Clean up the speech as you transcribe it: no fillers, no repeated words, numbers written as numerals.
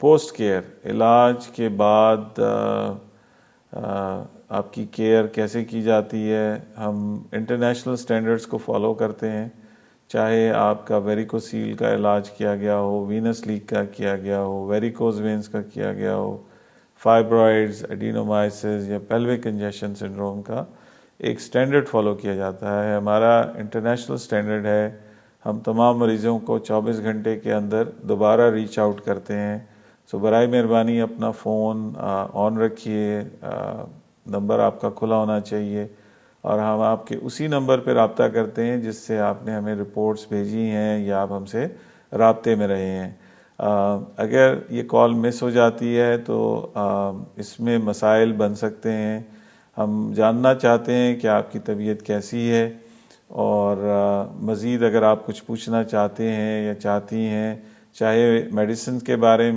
Post care, इलाज के बाद आपकी केयर कैसे की जाती है। हम इंटरनेशनल स्टैंडर्ड्स को फॉलो करते हैं, चाहे आपका वेरिकोसील का इलाज किया गया हो, वीनस लीक का किया गया हो, वेरिकोज वेंस का किया गया हो, फाइब्रॉइड्स, एडिनोमाइसिस या पेल्विक कंजेशन सिंड्रोम का एक स्टैंडर्ड फॉलो किया जाता है। हमारा इंटरनेशनल स्टैंडर्ड है। हम तमाम मरीज़ों को 24 घंटे के अंदर दोबारा रीच आउट करते हैं। सो बराए मेहरबानी अपना फ़ोन ऑन रखिए, नंबर आपका खुला होना चाहिए और हम आपके उसी नंबर पर रब्ता करते हैं जिससे आपने हमें रिपोर्ट्स भेजी हैं या आप हमसे राब्ते में रहे हैं। अगर ये कॉल मिस हो जाती है तो इसमें मसाइल बन सकते हैं। हम जानना चाहते हैं कि आपकी तबीयत कैसी है और मज़ीद अगर आप कुछ पूछना चाहते हैं या चाहती हैं, चाहे मेडिसिन के बारे में